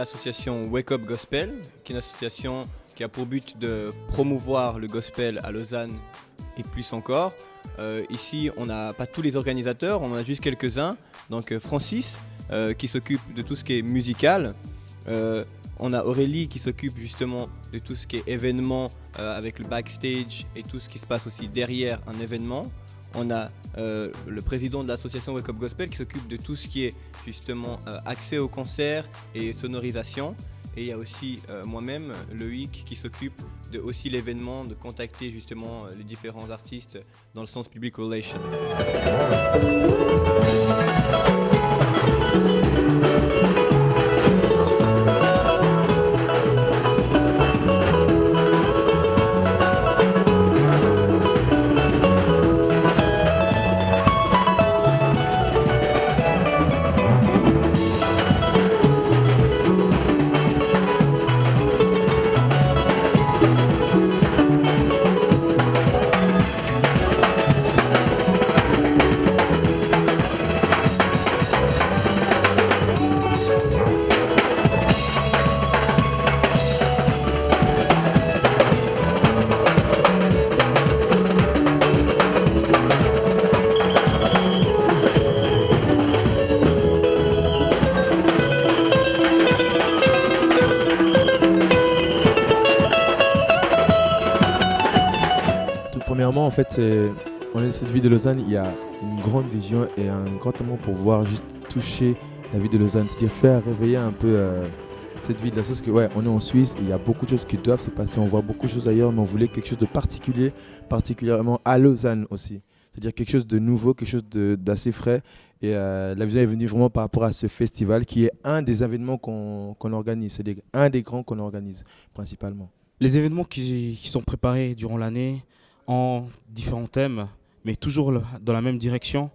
l'association Wake Up Gospel, qui est une association qui a pour but de promouvoir le gospel à Lausanne et plus encore. Ici, on n'a pas tous les organisateurs, on en a juste quelques-uns. Donc Francis, qui s'occupe de tout ce qui est musical. On a Aurélie qui s'occupe justement de tout ce qui est événement avec le backstage et tout ce qui se passe aussi derrière un événement. On a le président de l'association Wake Up Gospel qui s'occupe de tout ce qui est justement accès aux concerts et sonorisation. Et il y a aussi moi-même, Loïc, qui s'occupe de aussi l'événement, de contacter justement les différents artistes dans le sens public relation. Premièrement, en fait, on est dans cette ville de Lausanne, il y a une grande vision et un grand amour pour voir juste toucher la ville de Lausanne, c'est-à-dire faire réveiller un peu cette ville. Parce que ouais, on est en Suisse, et il y a beaucoup de choses qui doivent se passer, on voit beaucoup de choses ailleurs, mais on voulait quelque chose de particulier, particulièrement à Lausanne aussi. C'est-à-dire quelque chose de nouveau, quelque chose d'assez frais. Et la vision est venue vraiment par rapport à ce festival qui est un des événements qu'on organise, c'est un des grands qu'on organise principalement. Les événements qui sont préparés durant l'année, en différents thèmes, mais toujours dans la même direction.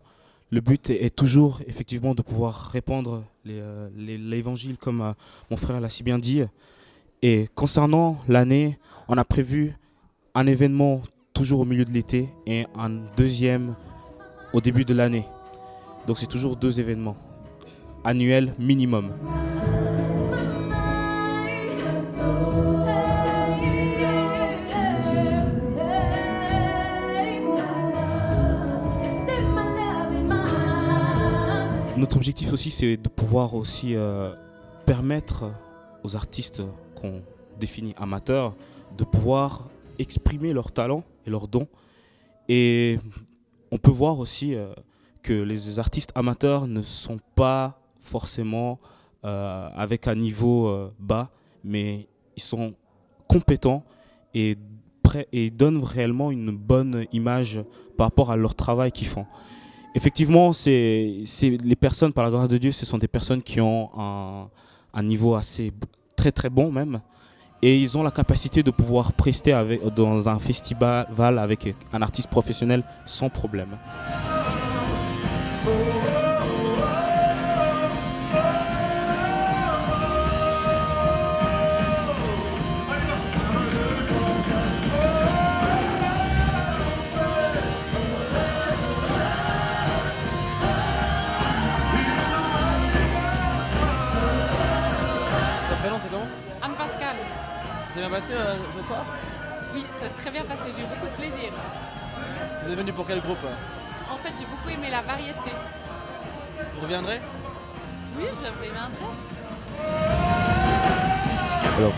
Le but est toujours effectivement de pouvoir répandre l'évangile comme mon frère l'a si bien dit. Et concernant l'année, on a prévu un événement toujours au milieu de l'été et un deuxième au début de l'année. Donc c'est toujours 2 événements annuels minimum. Notre objectif aussi, c'est de pouvoir aussi permettre aux artistes qu'on définit amateurs de pouvoir exprimer leurs talents et leurs dons. Et on peut voir aussi que les artistes amateurs ne sont pas forcément avec un niveau bas, mais ils sont compétents et donnent réellement une bonne image par rapport à leur travail qu'ils font. Effectivement, c'est les personnes, par la grâce de Dieu, ce sont des personnes qui ont un niveau assez très très bon même. Et ils ont la capacité de pouvoir prester dans un festival avec un artiste professionnel sans problème. C'est comment ? Anne-Pascal. C'est bien passé ce soir ? Oui, ça s'est très bien passé, j'ai eu beaucoup de plaisir. Vous êtes venu pour quel groupe ? En fait, j'ai beaucoup aimé la variété. Vous reviendrez ? Oui, je reviendrai. Alors,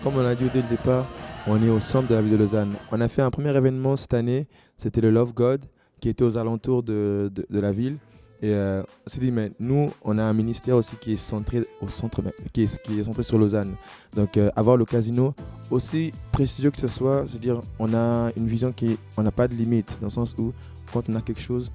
comme on l'a dit dès le départ, on est au centre de la ville de Lausanne. On a fait un premier événement cette année, c'était le Love God, qui était aux alentours de la ville. Et on s'est dit, mais nous, on a un ministère aussi qui est centré au centre, qui est centré sur Lausanne. Donc, avoir le casino, aussi prestigieux que ce soit, c'est-à-dire, on a une vision on n'a pas de limite, dans le sens où, quand on a quelque chose,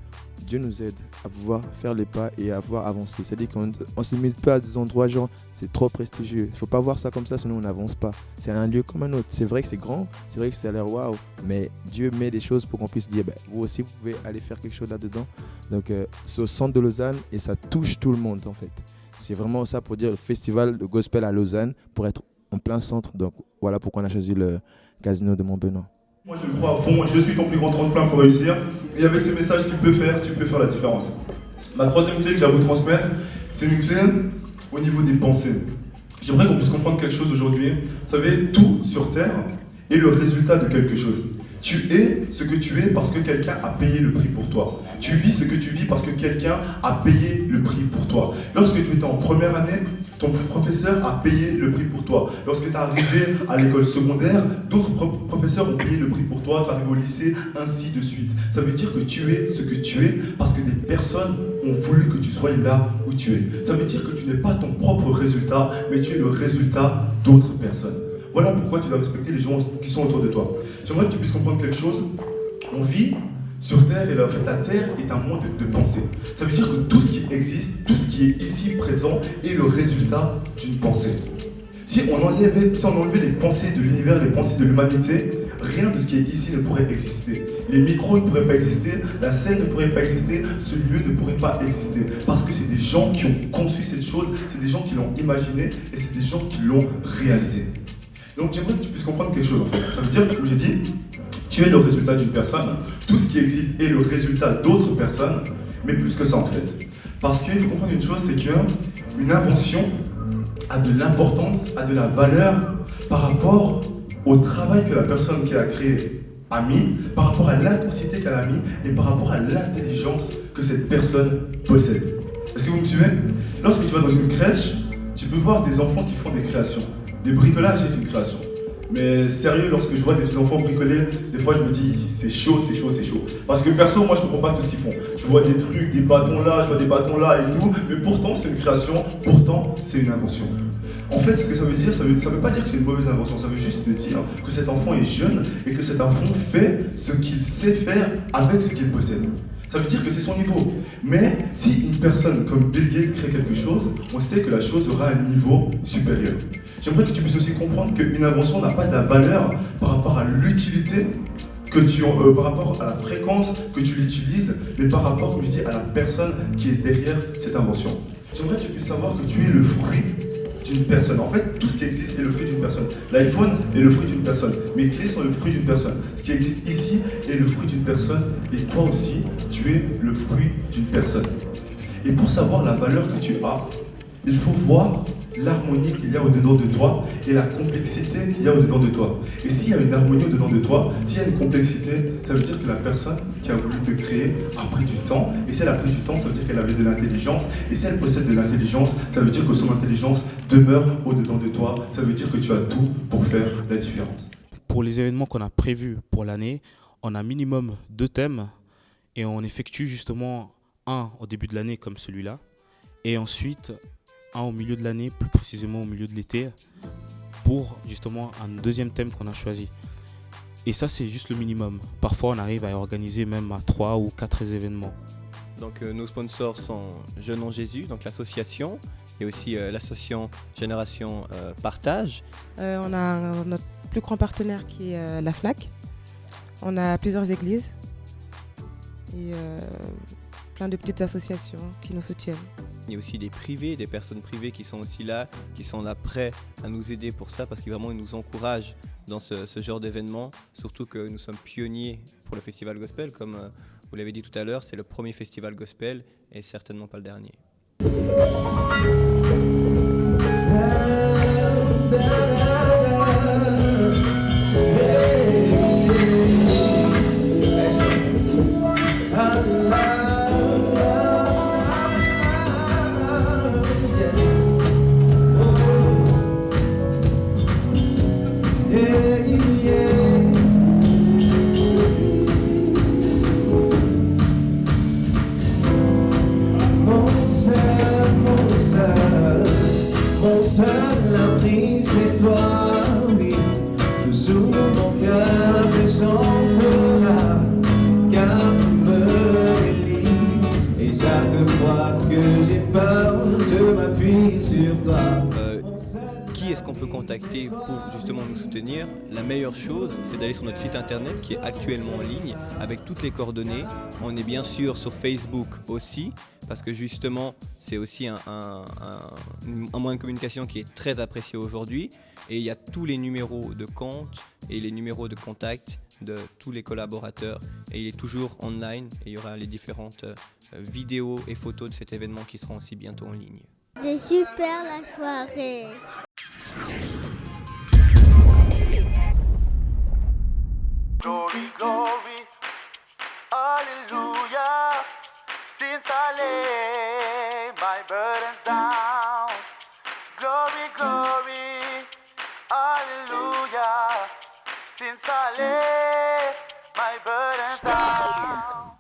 Dieu nous aide à pouvoir faire les pas et à pouvoir avancer. C'est-à-dire qu'on ne se limite pas à des endroits, genre, c'est trop prestigieux. Il ne faut pas voir ça comme ça, sinon on n'avance pas. C'est un lieu comme un autre. C'est vrai que c'est grand, c'est vrai que ça a l'air waouh, mais Dieu met des choses pour qu'on puisse dire, ben, vous aussi, vous pouvez aller faire quelque chose là-dedans. Donc, c'est au centre de Lausanne et ça touche tout le monde, en fait. C'est vraiment ça pour dire le festival de gospel à Lausanne, pour être en plein centre. Donc, voilà pourquoi on a choisi le casino de Montbenoît. Moi je le crois à fond, je suis ton plus grand tremplin pour réussir. Et avec ce message, tu peux faire la différence. Ma troisième clé que j'ai à vous transmettre, c'est une clé au niveau des pensées. J'aimerais qu'on puisse comprendre quelque chose aujourd'hui. Vous savez, tout sur Terre est le résultat de quelque chose. Tu es ce que tu es parce que quelqu'un a payé le prix pour toi. Tu vis ce que tu vis parce que quelqu'un a payé le prix pour toi. Lorsque tu étais en première année, ton professeur a payé le prix pour toi. Lorsque tu es arrivé à l'école secondaire, d'autres professeurs ont payé le prix pour toi. Tu es arrivé au lycée, ainsi de suite. Ça veut dire que tu es ce que tu es parce que des personnes ont voulu que tu sois là où tu es. Ça veut dire que tu n'es pas ton propre résultat, mais tu es le résultat d'autres personnes. Voilà pourquoi tu dois respecter les gens qui sont autour de toi. J'aimerais que tu puisses comprendre quelque chose. On vit sur Terre et en fait, la Terre est un monde de pensée. Ça veut dire que tout ce qui existe, tout ce qui est ici présent est le résultat d'une pensée. Si on enlevait les pensées de l'univers, les pensées de l'humanité, rien de ce qui est ici ne pourrait exister. Les micros ne pourraient pas exister, la scène ne pourrait pas exister, ce lieu ne pourrait pas exister. Parce que c'est des gens qui ont conçu cette chose, c'est des gens qui l'ont imaginé et c'est des gens qui l'ont réalisé. Donc j'aimerais que tu puisses comprendre quelque chose en fait. Ça veut dire que, comme j'ai dit, tu es le résultat d'une personne. Tout ce qui existe est le résultat d'autres personnes, mais plus que ça en fait. Parce qu'il faut comprendre une chose, c'est qu'une invention a de l'importance, a de la valeur par rapport au travail que la personne qui l'a créé a mis, par rapport à l'intensité qu'elle a mis et par rapport à l'intelligence que cette personne possède. Est-ce que vous me suivez? Lorsque tu vas dans une crèche, tu peux voir des enfants qui font des créations. Le bricolage est une création. Mais sérieux, lorsque je vois des enfants bricoler, des fois je me dis c'est chaud, c'est chaud, c'est chaud. Parce que perso, moi je comprends pas tout ce qu'ils font. Je vois des trucs, des bâtons là, je vois des bâtons là et tout, mais pourtant c'est une création, pourtant c'est une invention. En fait, ce que ça veut dire, ça veut pas dire que c'est une mauvaise invention, ça veut juste dire que cet enfant est jeune et que cet enfant fait ce qu'il sait faire avec ce qu'il possède. Ça veut dire que c'est son niveau. Mais si une personne comme Bill Gates crée quelque chose, on sait que la chose aura un niveau supérieur. J'aimerais que tu puisses aussi comprendre qu'une invention n'a pas de la valeur par rapport à l'utilité par rapport à la fréquence que tu l'utilises, mais par rapport, comme je dis, à la personne qui est derrière cette invention. J'aimerais que tu puisses savoir que tu es le fruit d'une personne. En fait, tout ce qui existe est le fruit d'une personne. L'iPhone est le fruit d'une personne. Mes clés sont le fruit d'une personne. Ce qui existe ici est le fruit d'une personne. Et toi aussi, tu es le fruit d'une personne. Et pour savoir la valeur que tu as, il faut voir l'harmonie qu'il y a au-dedans de toi et la complexité qu'il y a au-dedans de toi. Et s'il y a une harmonie au-dedans de toi, s'il y a une complexité, ça veut dire que la personne qui a voulu te créer a pris du temps. Et si elle a pris du temps, ça veut dire qu'elle avait de l'intelligence. Et si elle possède de l'intelligence, ça veut dire que son intelligence demeure au-dedans de toi. Ça veut dire que tu as tout pour faire la différence. Pour les événements qu'on a prévus pour l'année, on a minimum 2 thèmes et on effectue justement un au début de l'année comme celui-là et ensuite un au milieu de l'année, plus précisément au milieu de l'été, pour justement un deuxième thème qu'on a choisi. Et ça, c'est juste le minimum. Parfois, on arrive à organiser même à 3 ou 4 événements. Donc nos sponsors sont Jeunes en Jésus, donc l'association, et aussi l'association Génération Partage. On a notre plus grand partenaire qui est la FNAC. On a plusieurs églises et plein de petites associations qui nous soutiennent. Il y a aussi des privés, des personnes privées qui sont aussi là, qui sont là prêts à nous aider pour ça, parce qu'ils vraiment ils nous encouragent dans ce genre d'événement. Surtout que nous sommes pionniers pour le Festival Gospel, comme vous l'avez dit tout à l'heure, c'est le premier festival gospel et certainement pas le dernier. Mon seul abri, c'est toi, oui. Toujours mon cœur te chantera, car tu me délies. Et chaque fois que j'ai peur, je m'appuie sur toi. Qui est-ce qu'on peut contacter pour justement nous soutenir? La meilleure chose, c'est d'aller sur notre site internet qui est actuellement en ligne avec toutes les coordonnées. On est bien sûr sur Facebook aussi, parce que justement, c'est aussi un moyen de communication qui est très apprécié aujourd'hui. Et il y a tous les numéros de compte et les numéros de contact de tous les collaborateurs. Et il est toujours online et il y aura les différentes vidéos et photos de cet événement qui seront aussi bientôt en ligne. C'est super la soirée. my burdens down. Glory, glory, hallelujah. Since I left